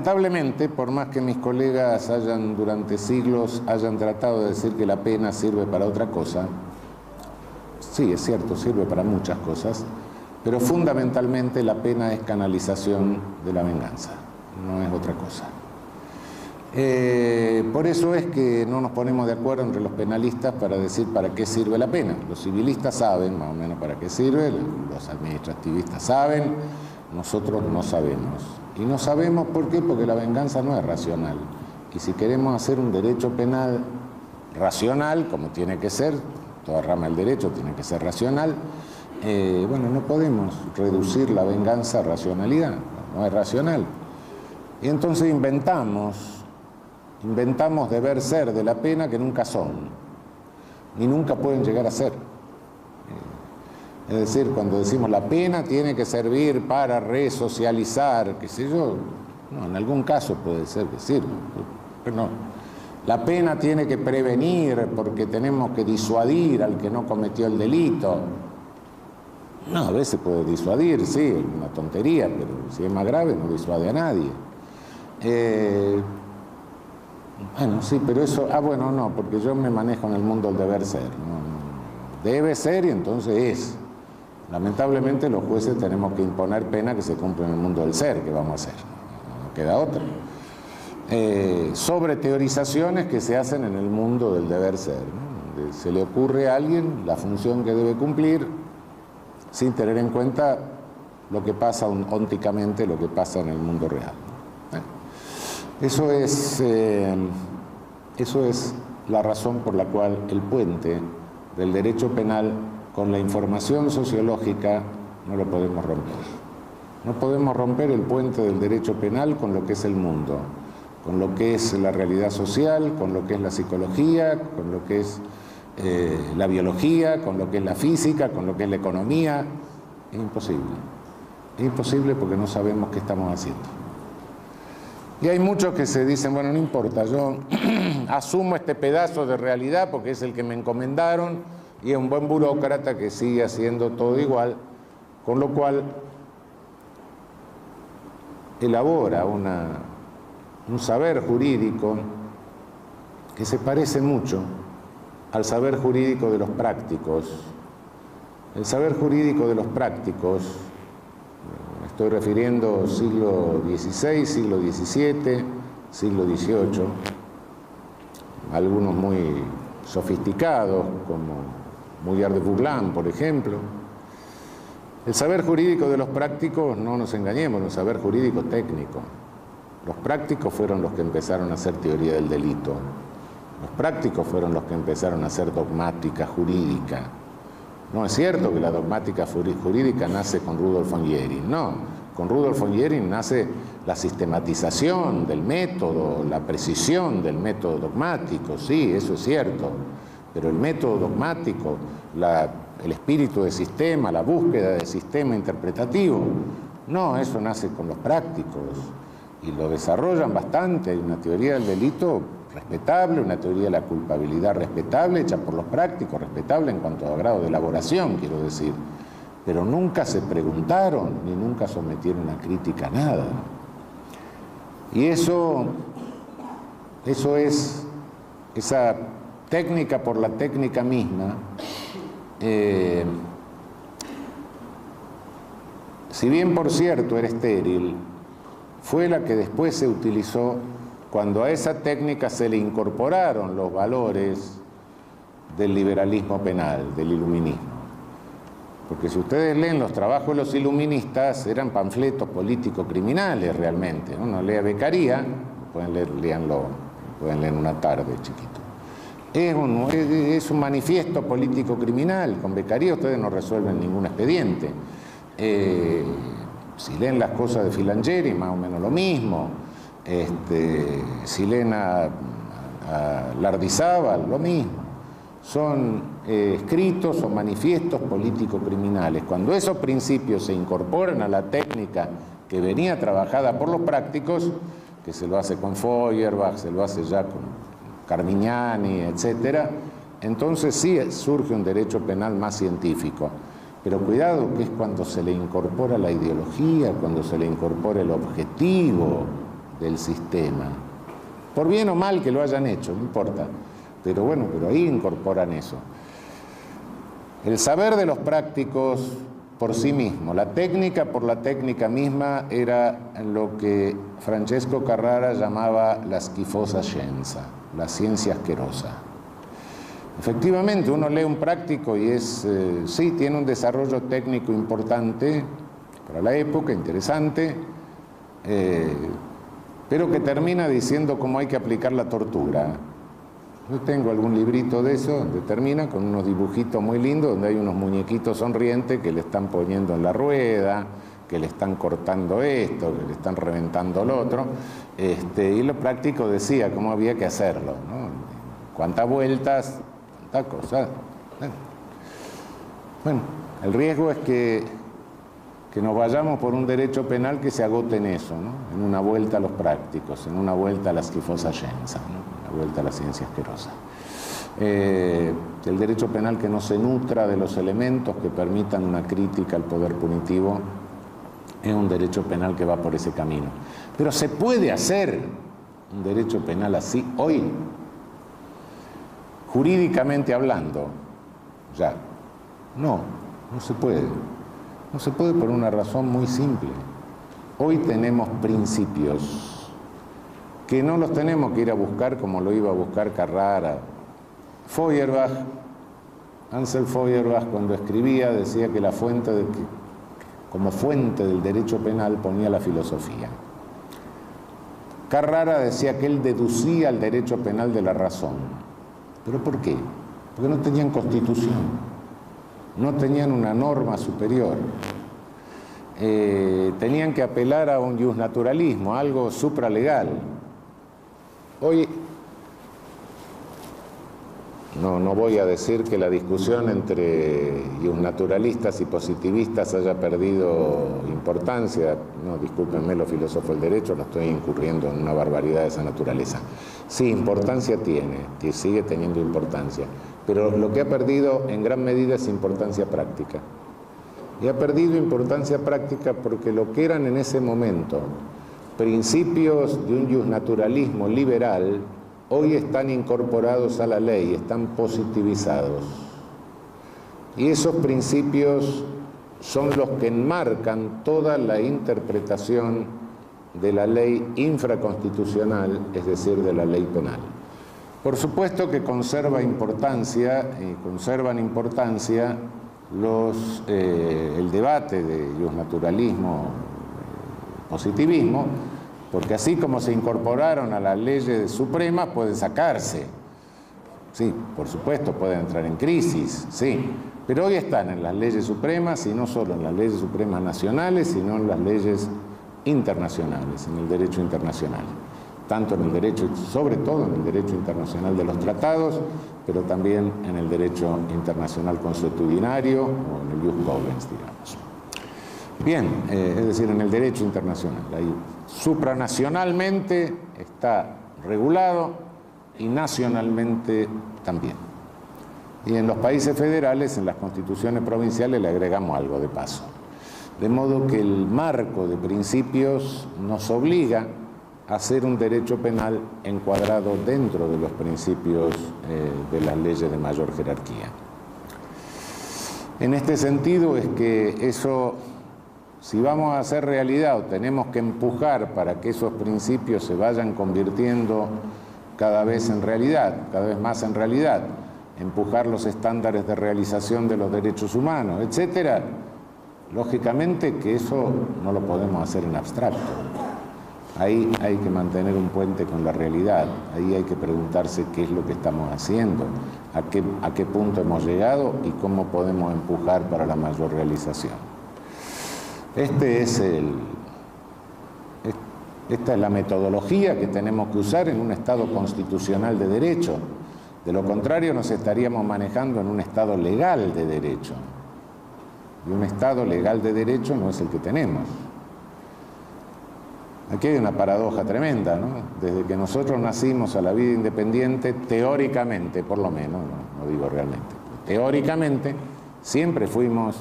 Lamentablemente, por más que mis colegas durante siglos hayan tratado de decir que la pena sirve para otra cosa, sí, es cierto, sirve para muchas cosas, pero fundamentalmente la pena es canalización de la venganza, no es otra cosa. Por eso es que no nos ponemos de acuerdo entre los penalistas para decir para qué sirve la pena. Los civilistas saben más o menos para qué sirve, los administrativistas saben, nosotros no sabemos. Y no sabemos ¿por qué? Porque la venganza no es racional. Y si queremos hacer un derecho penal racional, como tiene que ser, toda rama del derecho tiene que ser racional, bueno, no podemos reducir la venganza a racionalidad, no es racional. Y entonces inventamos deber ser de la pena que nunca son, ni nunca pueden llegar a ser. Es decir, cuando decimos la pena tiene que servir para resocializar, qué sé yo, no, en algún caso puede ser que sirva, pero no. La pena tiene que prevenir porque tenemos que disuadir al que no cometió el delito. No, a veces puede disuadir, sí, es una tontería, pero si es más grave no disuade a nadie. Bueno, sí, pero eso, bueno, no, porque yo me manejo en el mundo del deber ser. No, debe ser y entonces es. Lamentablemente los jueces tenemos que imponer pena que se cumple en el mundo del ser, ¿qué vamos a hacer? No queda otra. Sobre teorizaciones que se hacen en el mundo del deber ser, ¿no? Se le ocurre a alguien la función que debe cumplir sin tener en cuenta lo que pasa ónticamente, lo que pasa en el mundo real. Eso es la razón por la cual el puente del derecho penal con la información sociológica no lo podemos romper. No podemos romper el puente del derecho penal con lo que es el mundo, con lo que es la realidad social, con lo que es la psicología, con lo que es la biología, con lo que es la física, con lo que es la economía. Es imposible. Es imposible porque no sabemos qué estamos haciendo. Y hay muchos que se dicen, bueno, no importa, yo asumo este pedazo de realidad porque es el que me encomendaron y es un buen burócrata que sigue haciendo todo igual, con lo cual elabora un saber jurídico que se parece mucho al saber jurídico de los prácticos. El saber jurídico de los prácticos, estoy refiriendo siglo XVI, siglo XVII, siglo XVIII, algunos muy sofisticados, como Mouillard de Bourbon, por ejemplo. El saber jurídico de los prácticos, no nos engañemos, el saber jurídico técnico. Los prácticos fueron los que empezaron a hacer teoría del delito. Los prácticos fueron los que empezaron a hacer dogmática jurídica. No es cierto que la dogmática jurídica nace con Rudolf von Jhering, no. Con Rudolf von Jhering nace la sistematización del método, la precisión del método dogmático, sí, eso es cierto. Pero el método dogmático, el espíritu de sistema, la búsqueda de sistema interpretativo, no, eso nace con los prácticos y lo desarrollan bastante. Hay una teoría del delito respetable, una teoría de la culpabilidad respetable, hecha por los prácticos, respetable en cuanto a grado de elaboración, quiero decir. Pero nunca se preguntaron ni nunca sometieron a crítica nada. Y eso es esa técnica por la técnica misma. Si bien por cierto era estéril, fue la que después se utilizó cuando a esa técnica se le incorporaron los valores del liberalismo penal, del iluminismo. Porque si ustedes leen los trabajos de los iluministas, eran panfletos políticos criminales realmente. Uno lee Beccaria, pueden leer una tarde, chiquito. Es un manifiesto político criminal. Con Beccaria ustedes no resuelven ningún expediente. Si leen las cosas de Filangieri, más o menos lo mismo. Si leen a Lardizábal, lo mismo. Son escritos o manifiestos político-criminales. Cuando esos principios se incorporan a la técnica que venía trabajada por los prácticos, que se lo hace con Feuerbach, se lo hace ya con Carmignani, etc., entonces sí surge un derecho penal más científico. Pero cuidado que es cuando se le incorpora la ideología, cuando se le incorpora el objetivo del sistema. Por bien o mal que lo hayan hecho, no importa. Pero bueno, pero ahí incorporan eso. El saber de los prácticos por sí mismo, la técnica por la técnica misma, era lo que Francesco Carrara llamaba la schifosa scienza, la ciencia asquerosa. Efectivamente, uno lee un práctico y sí, tiene un desarrollo técnico importante para la época, interesante, pero que termina diciendo cómo hay que aplicar la tortura. Yo tengo algún librito de eso, donde termina con unos dibujitos muy lindos, donde hay unos muñequitos sonrientes que le están poniendo en la rueda, que le están cortando esto, que le están reventando lo otro, y lo práctico decía cómo había que hacerlo, ¿no? Cuántas vueltas, cuántas cosas. Bueno, el riesgo es que nos vayamos por un derecho penal que se agote en eso, ¿no? En una vuelta a los prácticos, en una vuelta a la schifosa scienza, ¿no? Una vuelta a la ciencia asquerosa. El derecho penal que no se nutra de los elementos que permitan una crítica al poder punitivo es un derecho penal que va por ese camino. Pero ¿se puede hacer un derecho penal así hoy? Jurídicamente hablando, ya, no se puede. No se puede por una razón muy simple. Hoy tenemos principios que no los tenemos que ir a buscar como lo iba a buscar Carrara. Feuerbach, Ansel Feuerbach, cuando escribía, decía que como fuente del derecho penal ponía la filosofía. Carrara decía que él deducía el derecho penal de la razón. ¿Pero por qué? Porque no tenían constitución. No tenían una norma superior. Tenían que apelar a un justnaturalismo, a algo supralegal. Hoy, no voy a decir que la discusión entre justnaturalistas y positivistas haya perdido importancia. No, discúlpenme los filósofos del derecho, no estoy incurriendo en una barbaridad de esa naturaleza. Sí, importancia tiene, que sigue teniendo importancia. Pero lo que ha perdido en gran medida es importancia práctica. Y ha perdido importancia práctica porque lo que eran en ese momento principios de un justnaturalismo liberal, hoy están incorporados a la ley, están positivizados. Y esos principios son los que enmarcan toda la interpretación de la ley infraconstitucional, es decir, de la ley penal. Por supuesto que conservan importancia el debate de justnaturalismo, positivismo, porque así como se incorporaron a las leyes supremas, pueden sacarse. Sí, por supuesto, pueden entrar en crisis, sí, pero hoy están en las leyes supremas, y no solo en las leyes supremas nacionales, sino en las leyes internacionales, en el derecho internacional. Tanto en el derecho, sobre todo en el derecho internacional de los tratados, pero también en el derecho internacional consuetudinario o en el jus cogens, digamos. Bien, es decir, en el derecho internacional. Ahí supranacionalmente está regulado y nacionalmente también. Y en los países federales, en las constituciones provinciales, le agregamos algo de paso. De modo que el marco de principios nos obliga a hacer un derecho penal encuadrado dentro de los principios de las leyes de mayor jerarquía. En este sentido es que eso, si vamos a hacer realidad o tenemos que empujar para que esos principios se vayan convirtiendo cada vez en realidad, cada vez más en realidad, empujar los estándares de realización de los derechos humanos, etcétera, lógicamente que eso no lo podemos hacer en abstracto. Ahí hay que mantener un puente con la realidad, ahí hay que preguntarse qué es lo que estamos haciendo, a qué punto hemos llegado y cómo podemos empujar para la mayor realización. Esta es la metodología que tenemos que usar en un Estado constitucional de derecho. De lo contrario, nos estaríamos manejando en un Estado legal de derecho. Y un Estado legal de derecho no es el que tenemos. Aquí hay una paradoja tremenda, ¿no? Desde que nosotros nacimos a la vida independiente, teóricamente, por lo menos, no digo realmente, teóricamente, siempre fuimos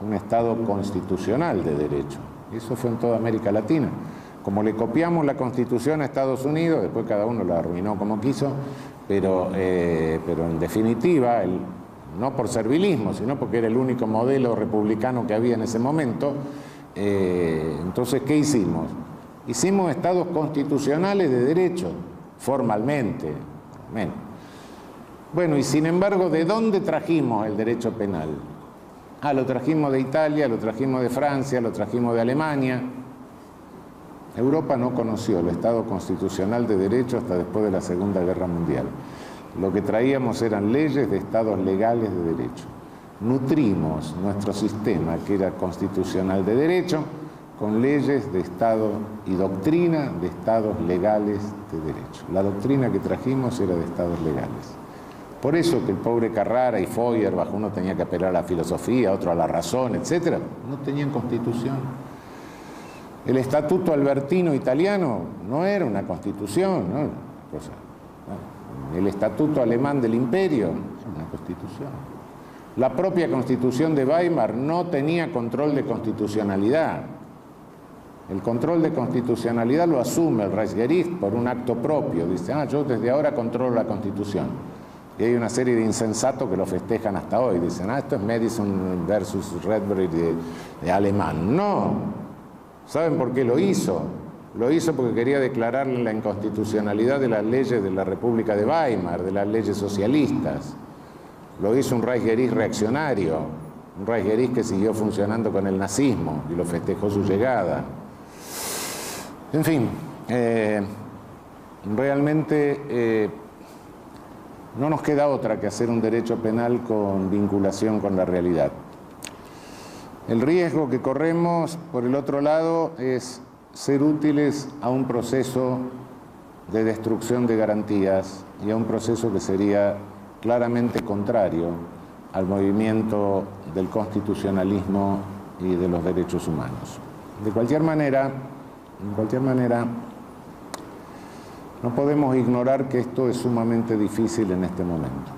un Estado constitucional de derecho. Y eso fue en toda América Latina. como le copiamos la Constitución a Estados Unidos, después cada uno la arruinó como quiso, pero en definitiva, no por servilismo, sino porque era el único modelo republicano que había en ese momento. Entonces, ¿qué hicimos? Hicimos estados constitucionales de derecho, formalmente. Bueno, y sin embargo, ¿de dónde trajimos el derecho penal? Lo trajimos de Italia, lo trajimos de Francia, lo trajimos de Alemania. Europa no conoció el Estado constitucional de derecho hasta después de la Segunda Guerra Mundial. Lo que traíamos eran leyes de estados legales de derecho. Nutrimos nuestro sistema, que era constitucional de derecho, con leyes de Estado y doctrina de estados legales de derecho. La doctrina que trajimos era de estados legales. Por eso que el pobre Carrara y Feuerbach, uno tenía que apelar a la filosofía, otro a la razón, etc., no tenían constitución. El Estatuto Albertino italiano no era una constitución, ¿no? El Estatuto Alemán del Imperio era una constitución. La propia Constitución de Weimar no tenía control de constitucionalidad. El control de constitucionalidad lo asume el Reichsgericht por un acto propio. Dice, yo desde ahora controlo la Constitución. Y hay una serie de insensatos que lo festejan hasta hoy. Dicen, esto es Madison versus Redbury de alemán. No. ¿Saben por qué lo hizo? Lo hizo porque quería declarar la inconstitucionalidad de las leyes de la República de Weimar, de las leyes socialistas. Lo hizo un Reichsgericht reaccionario, un Reichsgericht que siguió funcionando con el nazismo y lo festejó su llegada. En fin, realmente no nos queda otra que hacer un derecho penal con vinculación con la realidad. El riesgo que corremos, por el otro lado, es ser útiles a un proceso de destrucción de garantías y a un proceso que sería claramente contrario al movimiento del constitucionalismo y de los derechos humanos. De cualquier manera, no podemos ignorar que esto es sumamente difícil en este momento.